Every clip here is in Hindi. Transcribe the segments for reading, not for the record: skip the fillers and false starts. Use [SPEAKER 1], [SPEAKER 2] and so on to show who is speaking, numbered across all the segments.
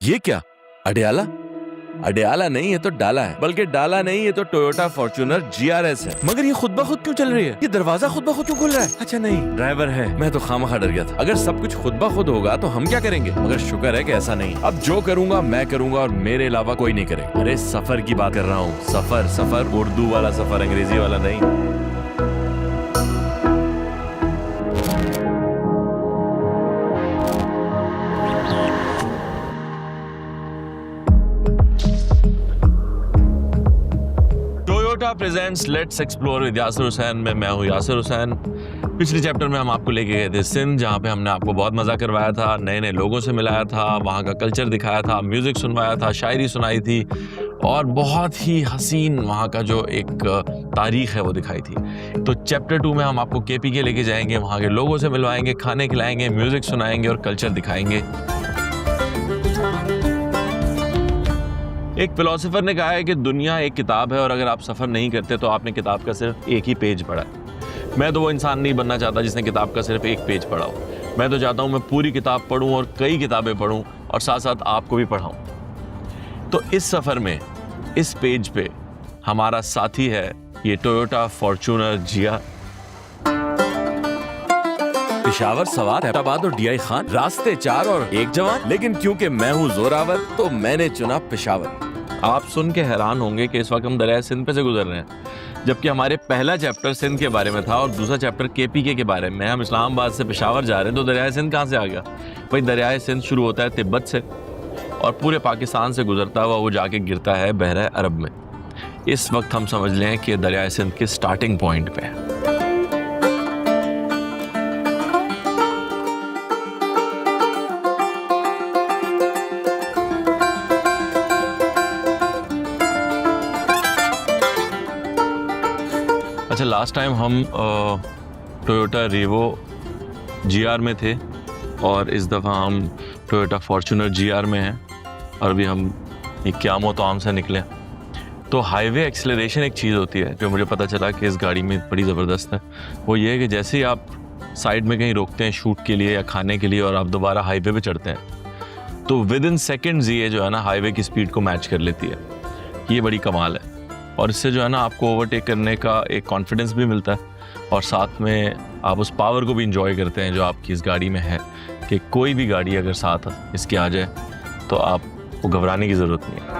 [SPEAKER 1] ये क्या? अडयाला? अडयाला नहीं, ये तो डाला है। बल्कि डाला नहीं, ये तो टोयोटा फॉर्च्यूनर GRS है। मगर ये खुद ब खुद क्यों चल रही है? ये दरवाजा खुद ब खुद क्यों खुल रहा है? अच्छा नहीं, ड्राइवर है। मैं तो खामखा डर गया था। अगर सब कुछ खुद ब खुद होगा तो हम क्या करेंगे? मगर शुक्र है कि ऐसा नहीं। अब जो करूंगा मैं करूंगा और मेरे अलावा कोई नहीं करेगा। अरे सफर की बात कर रहा हूँ। सफर सफर, उर्दू वाला सफर, अंग्रेजी वाला नहीं। Presents let's explore with Yasir Hussain में मैं हूँ यासिर हुसैन। पिछले चैप्टर में हम आपको लेके गए थे सिंध, जहाँ पे हमने आपको बहुत मज़ा करवाया था, नए नए लोगों से मिलाया था, वहाँ का कल्चर दिखाया था, म्यूज़िक सुनवाया था, शायरी सुनाई थी और बहुत ही हसीन वहाँ का जो एक तारीख़ है वो दिखाई थी। तो चैप्टर 2 में हम आपको KPK लेके जाएंगे, वहाँ के लोगों से मिलवाएंगे, खाने खिलाएंगे, म्यूज़िक सुनाएंगे और कल्चर दिखाएंगे। एक फिलोसोफर ने कहा है कि दुनिया एक किताब है और अगर आप सफ़र नहीं करते तो आपने किताब का सिर्फ एक ही पेज पढ़ा है। मैं तो वो इंसान नहीं बनना चाहता जिसने किताब का सिर्फ एक पेज पढ़ा हो। मैं तो चाहता हूँ मैं पूरी किताब पढूं और कई किताबें पढूं और साथ साथ आपको भी पढ़ाऊँ। तो इस सफ़र में इस पेज पे हमारा साथी है ये टोयोटा फॉर्च्यूनर GR। पेशावर, सवार, हैदराबाद और DI खान, रास्ते 4 और 1 जवान। लेकिन क्योंकि मैं हूँ जोरावर तो मैंने चुना पेशावर। आप सुन के हैरान होंगे कि इस वक्त हम दरिया सिंध पे से गुजर रहे हैं, जबकि हमारे पहला चैप्टर सिंध के बारे में था और दूसरा चैप्टर KPK के बारे में। हम इस्लामाबाद से पेशावर जा रहे हैं तो दरिया सिंध कहाँ से आ गया? भाई दरिया सिंध शुरू होता है तिब्बत से और पूरे पाकिस्तान से गुजरता हुआ वो जाके गिरता है बहरा अरब में। इस वक्त हम समझ लें कि दरिया सिंध के स्टार्टिंग पॉइंट पे है। अच्छा, लास्ट टाइम हम टोयोटा रेवो GR में थे और इस दफ़ा हम टोयोटा फॉर्च्यूनर GR में हैं और अभी हम क्यामो ताम से निकले। तो हाईवे एक्सेलरेशन एक चीज़ होती है जो मुझे पता चला कि इस गाड़ी में बड़ी ज़बरदस्त है। वो ये है कि जैसे ही आप साइड में कहीं रोकते हैं शूट के लिए या खाने के लिए और आप दोबारा हाईवे पे चढ़ते हैं तो विद इन सेकेंड्स ये जो है ना हाईवे की स्पीड को मैच कर लेती है। ये बड़ी कमाल है और इससे जो है ना आपको ओवरटेक करने का एक कॉन्फिडेंस भी मिलता है और साथ में आप उस पावर को भी इंजॉय करते हैं जो आपकी इस गाड़ी में है कि कोई भी गाड़ी अगर साथ इसके आ जाए तो आपको घबराने की ज़रूरत नहीं है।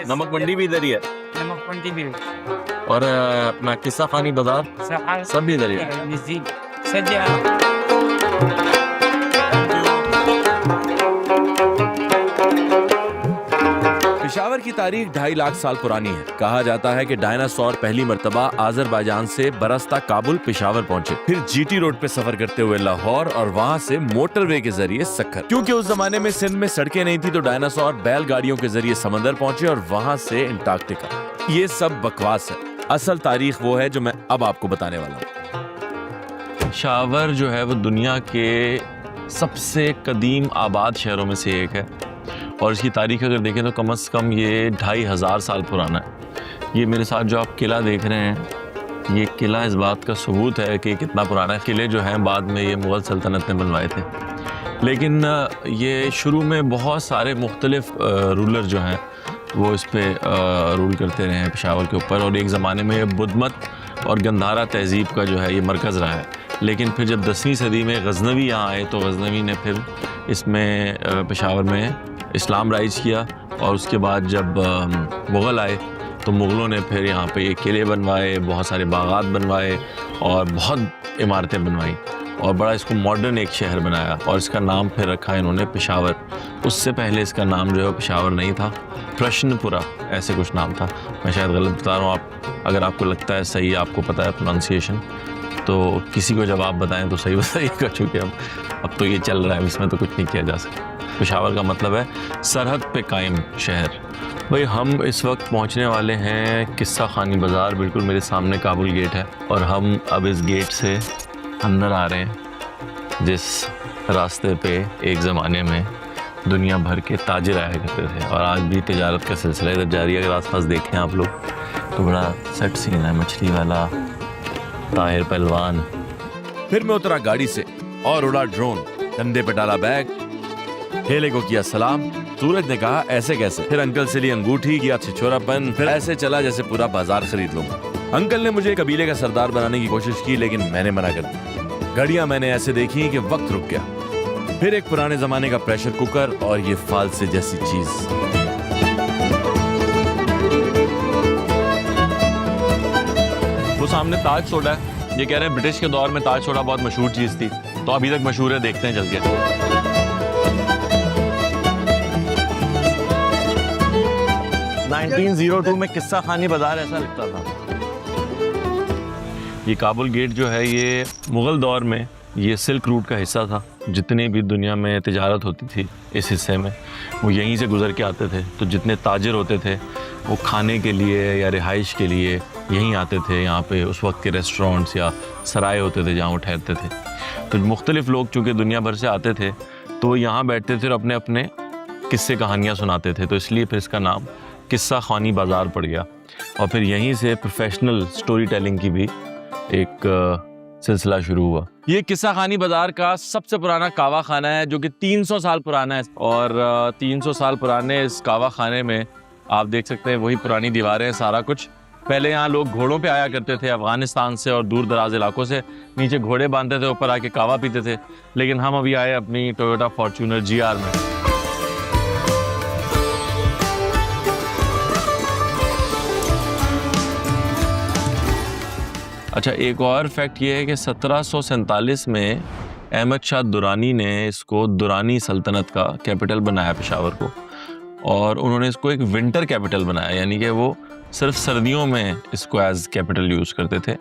[SPEAKER 1] नमक मंडी भी इधर ही है,
[SPEAKER 2] नमक मंडी भी
[SPEAKER 1] और अपना किस्सा खानी बाजार सब भी इधर ही है। पेशावर की तारीख 2.5 लाख साल पुरानी है। कहा जाता है कि डायनासोर पहली मर्तबा आज़रबाईजान से बरसता काबुल पेशावर पहुंचे, फिर GT रोड पे सफर करते हुए लाहौर और वहां से मोटरवे के जरिए सक्खर। क्योंकि उस जमाने में सिंध में सड़कें नहीं थी तो डायनासोर बैलगाड़ियों के जरिए समंदर पहुंचे और वहां से अंटार्कटिका। ये सब बकवास है। असल तारीख वो है जो मैं अब आपको बताने वाला हूँ। पेशावर जो है वो दुनिया के सबसे कदीम आबाद शहरों में से एक है और इसकी तारीख अगर देखें तो कम से कम ये 2500 साल पुराना है। ये मेरे साथ जो आप किला देख रहे हैं, ये किला इस बात का सबूत है कि कितना पुराना है। किले जो हैं बाद में ये मुग़ल सल्तनत ने बनवाए थे, लेकिन ये शुरू में बहुत सारे मुख्तलिफ रूलर जो हैं वो इस पर रूल करते रहे हैं पेशावर के ऊपर और एक ज़माने में ये बुद्धमत और गंधारा तहज़ीब का जो है ये मरकज़ रहा है। लेकिन फिर जब 10वीं सदी में गज़नवी यहाँ आए तो गज़नवी ने फिर इसमें पेशावर में इस्लाम राइज किया और उसके बाद जब मुग़ल आए तो मुग़लों ने फिर यहाँ पे ये किले बनवाए, बहुत सारे बागात बनवाए और बहुत इमारतें बनवाई और बड़ा इसको मॉडर्न एक शहर बनाया और इसका नाम फिर रखा इन्होंने पेशावर। उससे पहले इसका नाम जो है पेशावर नहीं था, प्रश्नपुरा ऐसे कुछ नाम था। मैं शायद गलत बता रहा हूँ, आप अगर आपको लगता है सही, आपको पता है प्रोनाउंसिएशन तो किसी को जवाब बताएं तो सही बताइएगा, चूँकि अब तो ये चल रहा है, इसमें तो कुछ नहीं किया जा सकता। पेशावर का मतलब है सरहद पे कायम शहर। भाई हम इस वक्त पहुंचने वाले हैं किस्सा खानी बाज़ार, बिल्कुल मेरे सामने काबुल गेट है और हम अब इस गेट से अंदर आ रहे हैं जिस रास्ते पे एक ज़माने में दुनिया भर के ताजिर आया करते थे और आज भी तिजारत का सिलसिला इधर जारी है। अगर आसपास देखें आप लोग तो बड़ा सेट सीन है, मछली वाला, ताहिर पहलवान। फिर मैं उतरा गाड़ी से और उड़ा ड्रोन, कंधे पे डाला बैग, ठेले को किया सलाम। सूरज ने कहा ऐसे कैसे, फिर अंकल से ली अंगूठी, किया छिछोरापन, फिर ऐसे चला जैसे पूरा बाजार खरीद लूंगा। अंकल ने मुझे कबीले का सरदार बनाने की कोशिश की, लेकिन मैंने मना कर दी। घड़ियां मैंने ऐसे देखी कि वक्त रुक गया। फिर एक पुराने जमाने का प्रेशर कुकर और ये फालसे जैसी चीज। वो सामने ताज सोडा है, ये कह रहे हैं ब्रिटिश के दौर में ताज सोडा बहुत मशहूर चीज थी, तो अभी तक मशहूर है, देखते हैं चल के। 1902 में किस्सा खानी बाजार ऐसा लगता था। ये काबुल गेट जो है ये मुगल दौर में ये सिल्क रूट का हिस्सा था। जितनी भी दुनिया में तिजारत होती थी इस हिस्से में, वो यहीं से गुजर के आते थे। तो जितने ताजिर होते थे वो खाने के लिए या रिहाइश के लिए यहीं आते थे। यहाँ पे उस वक्त के रेस्टोरेंट्स या सराय होते थे जहाँ वो ठहरते थे। तो मुख्तलिफ लोग चूँकि दुनिया भर से आते थे तो वो यहाँ बैठते थे और अपने अपने किस्से कहानियाँ सुनाते थे। तो इसलिए फिर इसका नाम किस्सा खानी बाज़ार पड़ गया। और फिर यहीं से प्रोफेशनल स्टोरी टेलिंग की भी एक सिलसिला शुरू हुआ। ये किस्सा खानी बाजार का सबसे पुराना कावा खाना है जो कि 300 साल पुराना है। और 300 साल पुराने इस कावा खाने में आप देख सकते हैं वही पुरानी दीवारें, सारा कुछ। पहले यहाँ लोग घोड़ों पे आया करते थे अफगानिस्तान से और दूर दराज इलाकों से, नीचे घोड़े बांधते थे, ऊपर आके कावा पीते थे। लेकिन हम अभी आए अपनी टोयोटा फॉर्च्यूनर GR में। अच्छा, एक और फैक्ट ये है कि 1747 में अहमद शाह दुरानी ने इसको दुरानी सल्तनत का कैपिटल बनाया पेशावर को। और उन्होंने इसको एक विंटर कैपिटल बनाया, यानी कि वो सिर्फ सर्दियों में इसको एज कैपिटल यूज़ करते थे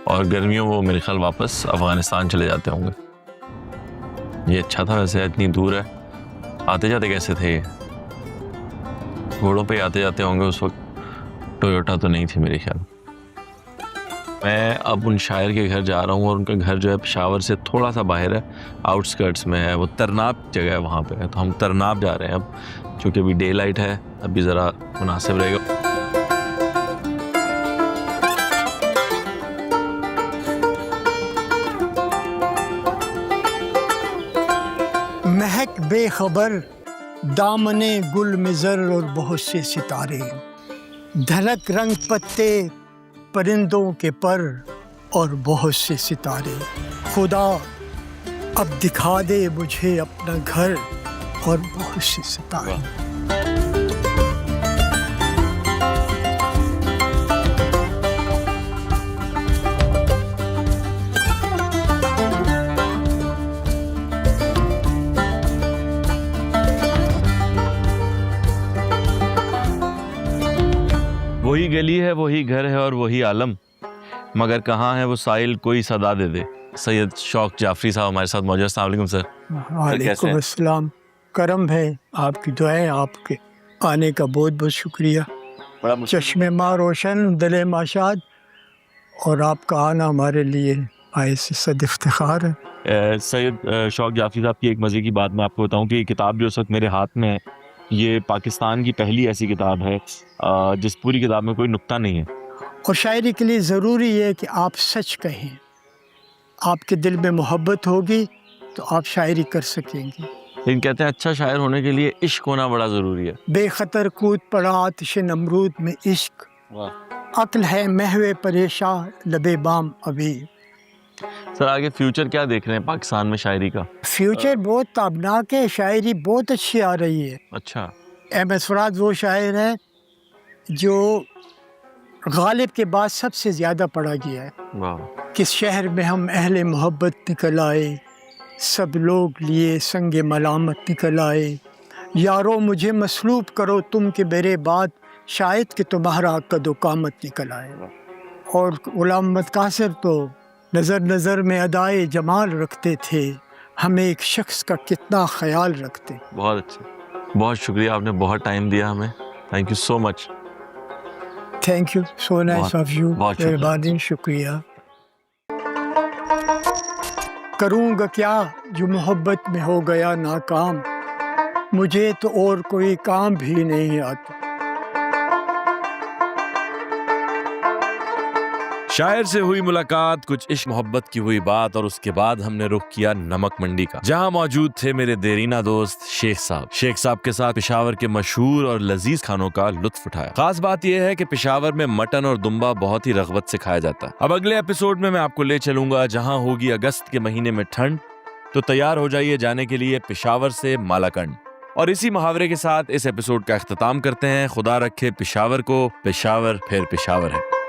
[SPEAKER 1] और गर्मियों वो मेरे ख्याल वापस अफ़गानिस्तान चले जाते होंगे। ये अच्छा था वैसे, इतनी दूर है, आते जाते कैसे थे? घोड़ों पे आते जाते होंगे उस वक्त, टोयोटा तो नहीं थी मेरे ख्याल। मैं अब उन शायर के घर जा रहा हूँ और उनका घर जो है पेशावर से थोड़ा सा बाहर है, आउटस्कर्ट्स में है, वो तरनाब जगह है, वहाँ पे है। तो हम तरनाब जा रहे हैं अब, क्योंकि अभी डे लाइट है, अभी ज़रा मुनासिब रहेगा।
[SPEAKER 2] महक बेखबर दामने गुल मिज़र और बहुत से सितारे, धड़क रंग पत्ते परिंदों के पर और बहुत से सितारे। खुदा अब दिखा दे मुझे अपना घर और बहुत से सितारे।
[SPEAKER 1] वही गली है, वही घर है और वही आलम, मगर कहाँ है वो साहिल कोई सदा दे दे। सैयद शौक जाफरी साहब हमारे साथ मौजूद। अस्सलाम वालेकुम सर।
[SPEAKER 2] वालेकुम अस्सलाम। करम है, आपकी दुआएं, आपके आने का बहुत बहुत शुक्रिया। चश्मे माँ रोशन, दिले माशाद, और आपका आना हमारे लिए आए से सद इफ्तिखार है।
[SPEAKER 1] सैयद शौक जाफरी साहब की एक मज़े की बात मैं आपको बताऊं कि ये किताब जो इस वक्त मेरे हाथ में है, ये पाकिस्तान की पहली ऐसी किताब है जिस पूरी किताब में कोई नुक्ता नहीं है।
[SPEAKER 2] और शायरी के लिए ज़रूरी है कि आप सच कहें। आपके दिल में मोहब्बत होगी तो आप शायरी कर सकेंगे।
[SPEAKER 1] लेकिन कहते हैं अच्छा शायर होने के लिए इश्क होना बड़ा ज़रूरी है।
[SPEAKER 2] बेखतर कूद पड़ा आतिश नमरूद में इश्क, अक्ल है महवे परेशान लबे बाम अभी।
[SPEAKER 1] सर आगे फ्यूचर क्या देख रहे हैं पाकिस्तान में शायरी का?
[SPEAKER 2] फ्यूचर बहुत ताबनाक है, शायरी बहुत अच्छी आ रही है।
[SPEAKER 1] अच्छा।
[SPEAKER 2] अहमद फराज वो शायर है जो गालिब के बाद सबसे ज़्यादा पढ़ा गया है।
[SPEAKER 1] वाह।
[SPEAKER 2] किस शहर में हम अहले मोहब्बत निकल आए, सब लोग लिए संगे मलामत निकल आए, यारो मुझे मसलूब करो तुम के मेरे बाद, शायद कि तुम्हारा कदो कामत निकल आए। और गुलाम अहमद कासिर तो नज़र नज़र में अदाए जमाल रखते थे, हमें एक शख्स का कितना ख्याल रखते।
[SPEAKER 1] बहुत अच्छा, बहुत शुक्रिया, आपने बहुत टाइम दिया हमें। Thank you so much.
[SPEAKER 2] Thank you, so nice of you. मेहरबानी, शुक्रिया। करूँगा क्या जो मोहब्बत में हो गया नाकाम, मुझे तो और कोई काम भी नहीं आता।
[SPEAKER 1] शायर से हुई मुलाकात, कुछ इश्क मोहब्बत की हुई बात और उसके बाद हमने रुख किया नमक मंडी का, जहां मौजूद थे मेरे देरीना दोस्त शेख साहब। शेख साहब के साथ पेशावर के मशहूर और लजीज खानों का लुत्फ उठाया। खास बात यह है कि पेशावर में मटन और दुम्बा बहुत ही रगबत से खाया जाता है। अब अगले एपिसोड में मैं आपको ले चलूंगा जहां होगी अगस्त के महीने में ठंड, तो तैयार हो जाइए जाने के लिए पेशावर से मालाकंड। और इसी मुहावरे के साथ इस एपिसोड का इख्तिताम करते हैं। खुदा रखे पेशावर को, पेशावर फिर पेशावर है।